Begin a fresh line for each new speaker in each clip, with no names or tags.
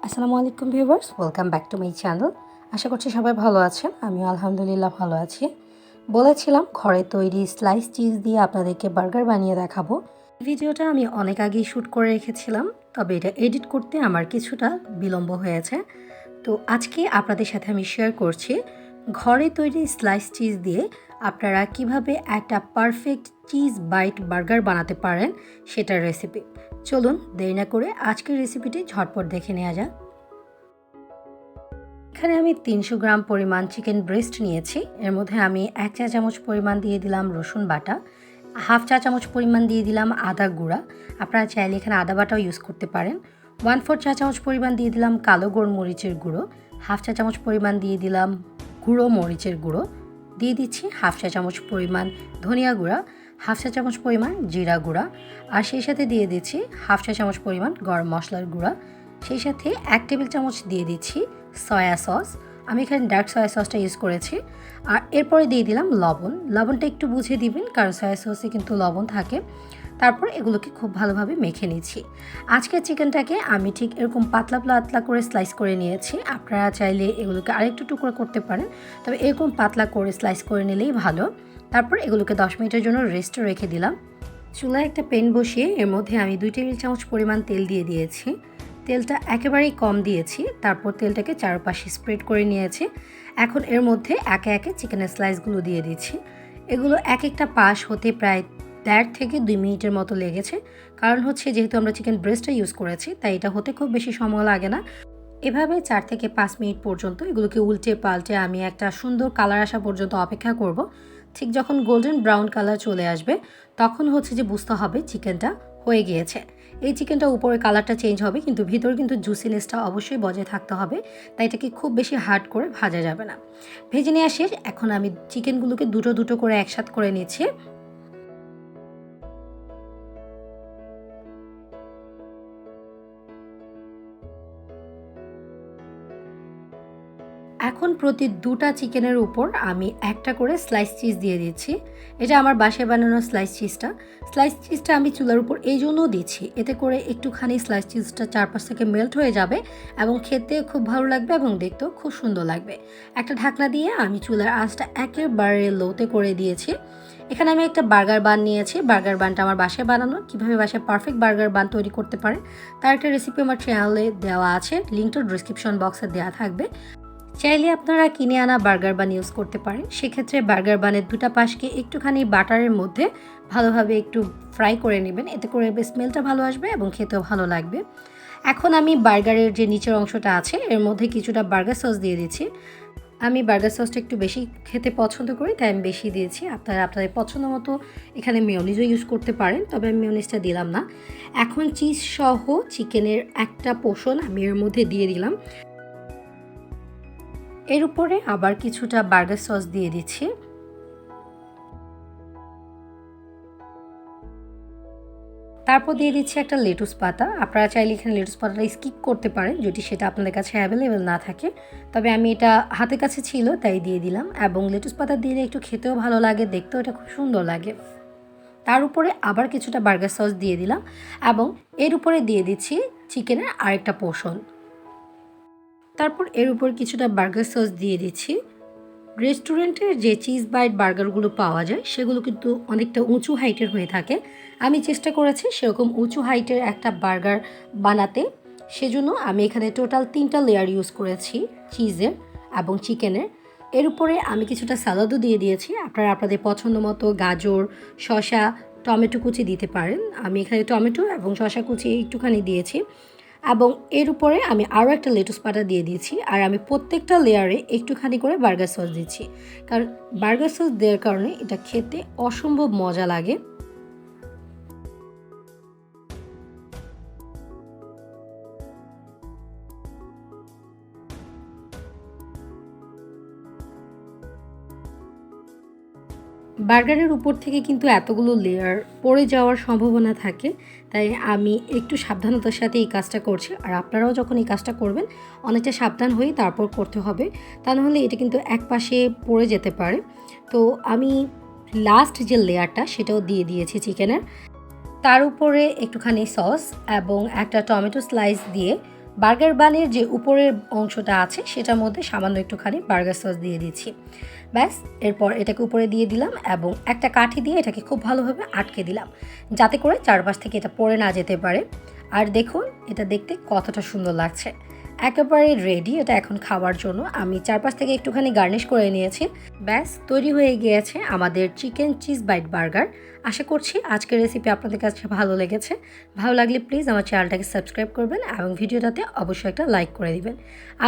আসসালামু আলাইকুম viewers, welcome back to my channel. আশা করছি সবাই ভালো আছেন। আমিও আলহামদুলিল্লাহ ভালো আছি। বলেছিলাম ঘরে তৈরি স্লাইস চিজ দিয়ে আপনাদেরকে বার্গার বানিয়ে দেখাবো। ভিডিওটা আমি অনেক আগেই শ্যুট করে রেখেছিলাম, তবে এটা এডিট করতে আমার কিছুটা বিলম্ব হয়েছে। তো আজকে আপনাদের সাথে আমি শেয়ার করছি ঘরে তৈরি স্লাইস চিজ দিয়ে আপনারা কিভাবে একটা পারফেক্ট চিজ বাইট বার্গার বানাতে পারেন সেটার রেসিপি। চলুন দেরি না করে আজকের রেসিপিটি ঝটপট দেখে নেওয়া যাক। এখানে আমি 300 গ্রাম পরিমাণ চিকেন ব্রেস্ট নিয়েছি। এর মধ্যে আমি 1 চা চামচ পরিমাণ দিয়ে দিলাম রসুন বাটা, হাফ চা চামচ পরিমাণ দিয়ে দিলাম আদা গুঁড়া। আপনারা চাইলে এখানে আদা বাটাও ইউজ করতে পারেন। 1/4 চা চামচ পরিমাণ দিয়ে দিলাম কালো গোলমরিচের গুঁড়ো, হাফ চা চামচ পরিমাণ দিয়ে দিলাম গুঁড়ো মরিচের গুঁড়ো, দিয়ে দিচ্ছি হাফ চা চামচ পরিমাণ ধনিয়া গুঁড়া, হাফ চা চামচ পরিমাণ জিরা গুঁড়া, আর সেই সাথে দিয়ে দিচ্ছি হাফ চা চামচ পরিমাণ গরম মশলার গুঁড়া। সেই সাথে 1 টেবিল চামচ দিয়ে দিচ্ছি সয়া সস। আমি এখানে ডার্ক সয়া সসটা ইউজ করেছি। আর এরপরে দিয়ে দিলাম লবণ। লবণটা একটু বুঝে দিবেন, কারণ সয়া সসে কিন্তু লবণ থাকে। তারপর এগুলোকে খুব ভালোভাবে মেখে নিচ্ছি। আজকের চিকেনটাকে আমি ঠিক এরকম পাতলা পাতলা করে স্লাইস করে নিয়েছি। আপনারা চাইলে এগুলোকে আরেকটু টুকরো করতে পারেন, তবে এরকম পাতলা করে স্লাইস করে নিলেই ভালো। তারপর এগুলোকে 10 মিনিটের জন্য রেস্টে রেখে দিলাম। চুলায় একটা প্যান বসিয়ে এর মধ্যে আমি 2 টেবিল চামচ পরিমাণ তেল দিয়ে দিয়েছি। তেলটা একেবারেই কম দিয়েছি। তারপর তেলটাকে চারপাশে স্প্রেড করে নিয়েছি। এখন এর মধ্যে একে একে চিকেনের স্লাইসগুলো দিয়ে দিচ্ছি। এগুলো এক একটা পাশ হতে প্রায় 1.5 থেকে 2 মিনিটের মতো লেগেছে। কারণ হচ্ছে যেহেতু আমরা চিকেন ব্রেস্টটা ইউজ করেছি, তাই এটা হতে খুব বেশি সময় লাগে না। এভাবে 4 থেকে 5 মিনিট পর্যন্ত এগুলোকে উল্টে পাল্টে আমি একটা সুন্দর কালার আসা পর্যন্ত অপেক্ষা করব। ঠিক যখন গোল্ডেন ব্রাউন কালার চলে আসবে, তখন হচ্ছে যে বুঝতে হবে চিকেনটা হয়ে গিয়েছে। এই চিকেনটা উপরে কালারটা চেঞ্জ হবে, কিন্তু ভিতরে কিন্তু জুসিনেসটা অবশ্যই বজায় থাকতে হবে। তাই এটাকে খুব বেশি হার্ড করে ভাজা যাবে না। ভেজে নেওয়া শেষ। এখন আমি চিকেনগুলোকে দুটো দুটো করে একসাথে করে নিচ্ছি। এখন প্রতি 2টা চিকেনের উপর আমি একটা করে স্লাইস চিজ দিয়ে দিচ্ছি। এটা আমার বাসায় বানানো স্লাইস চিজটা। স্লাইস চিজটা আমি চুলার উপর এই জন্যও দিচ্ছি, এতে করে একটুখানি স্লাইস চিজটা চারপাশ থেকে মেল্ট হয়ে যাবে এবং খেতে খুব ভালো লাগবে এবং দেখতেও খুব সুন্দর লাগবে। একটা ঢাকনা দিয়ে আমি চুলার আঁচটা একেবারে লোতে করে দিয়েছি। এখানে আমি একটা বার্গার বান নিয়েছি। বার্গার বানটা আমার বাসায় বানানো। কীভাবে বাসায় পারফেক্ট বার্গার বান তৈরি করতে পারে তার একটা রেসিপি আমার চ্যানেলে দেওয়া আছে, লিঙ্কটা ডিসক্রিপশন বক্সে দেওয়া থাকবে। চাইলে আপনারা কিনে আনা বার্গার বান ইউজ করতে পারেন। সেক্ষেত্রে বার্গার বানের 2টা পাশকে একটুখানি বাটারের মধ্যে ভালোভাবে একটু ফ্রাই করে নেবেন, এতে করে স্মেলটা ভালো আসবে এবং খেতেও ভালো লাগবে। এখন আমি বার্গারের যে নিচের অংশটা আছে এর মধ্যে কিছুটা বার্গার সস দিয়ে দিচ্ছি। আমি বার্গার সসটা একটু বেশি খেতে পছন্দ করি, তাই আমি বেশি দিয়েছি। আপনারা আপনাদের পছন্দ মতো এখানে মেয়োনিজও ইউজ করতে পারেন, তবে আমি মেয়োনিজটা দিলাম না। এখন চিজ সহ চিকেনের একটা পোর্শন আমি এর মধ্যে দিয়ে দিলাম। এর উপরে আবার কিছুটা বার্গার সস দিয়ে দিচ্ছি। তারপর দিয়ে দিচ্ছি একটা লেটুস পাতা। আপনারা চাইলে এখানে লেটুস পাতাটা স্কিপ করতে পারেন যদি সেটা আপনাদের কাছে অ্যাভেলেবেল না থাকে, তবে আমি এটা হাতের কাছে ছিল তাই দিয়ে দিলাম। এবং লেটুস পাতা দিলে একটু খেতেও ভালো লাগে, দেখতেও এটা খুব সুন্দর লাগে। তার উপরে আবার কিছুটা বার্গার সস দিয়ে দিলাম এবং এর উপরে দিয়ে দিচ্ছি চিকেনের আরেকটা পোর্শন। তারপর এর উপর কিছুটা বার্গার সস দিয়ে দিচ্ছি। রেস্টুরেন্টের যে চিজ বাইট বার্গারগুলো পাওয়া যায় সেগুলো কিন্তু অনেকটা উঁচু হাইটের হয়ে থাকে। আমি চেষ্টা করেছি সেরকম উঁচু হাইটের একটা বার্গার বানাতে। সেজন্য আমি এখানে টোটাল 3টা লেয়ার ইউজ করেছি চিজের এবং চিকেনের। এর উপরে আমি কিছুটা সালাদও দিয়ে দিয়েছি। আপনারা আপনাদের পছন্দ মতো গাজর, শসা, টমেটো কুচি দিতে পারেন। আমি এখানে টমেটো এবং শসা কুচি একটুখানি দিয়েছি এবং এর উপরে আমি আরও একটা লেটুস পাতা দিয়ে দিয়েছি। আর আমি প্রত্যেকটা লেয়ারে একটুখানি করে বার্গার সস দিচ্ছি, কারণ বার্গার সস দেওয়ার কারণে এটা খেতে অসম্ভব মজা লাগে। বার্গারের উপর থেকে কিন্তু এতগুলো লেয়ার পড়ে যাওয়ার সম্ভাবনা থাকে, তাই আমি একটু সাবধানতার সাথে এই কাজটা করছি। আর আপনারাও যখন এই কাজটা করবেন অনেকটা সাবধান হয়ে তারপর করতে হবে, তা নাহলে এটা কিন্তু এক পাশে পড়ে যেতে পারে। তো আমি লাস্ট যে লেয়ারটা সেটাও দিয়ে দিয়েছি চিকেনের। তার উপরে একটুখানি সস এবং একটা টমেটো স্লাইস দিয়ে বার্গার বানের যে উপরের অংশটা আছে সেটার মধ্যে সামান্য একটুখানি বার্গার সস দিয়ে দিচ্ছি। ব্যাস, এরপর এটাকে উপরে দিয়ে দিলাম এবং একটা কাঠি দিয়ে এটাকে খুব ভালোভাবে আটকে দিলাম, যাতে করে চারপাশ থেকে এটা পড়ে না যেতে পারে। আর দেখুন এটা দেখতে কতটা সুন্দর লাগছে। একেবারে রেডি এটা এখন খাওয়ার জন্য। আমি চারপাশ থেকে একটুখানি গার্নিশ করে নিয়েছি। ব্যাস, তৈরি হয়ে গিয়েছে আমাদের চিকেন চিজ বাইট বার্গার। আশা করছি আজকের রেসিপি আপনাদের কাছে ভালো লেগেছে। ভালো লাগলে প্লিজ আমার চ্যানেলটাকে সাবস্ক্রাইব করবেন এবং ভিডিওটাতে অবশ্যই একটা লাইক করে দিবেন।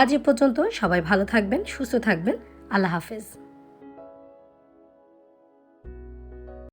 আজ এ পর্যন্ত, সবাই ভালো থাকবেন, সুস্থ থাকবেন। আল্লাহ হাফেজ।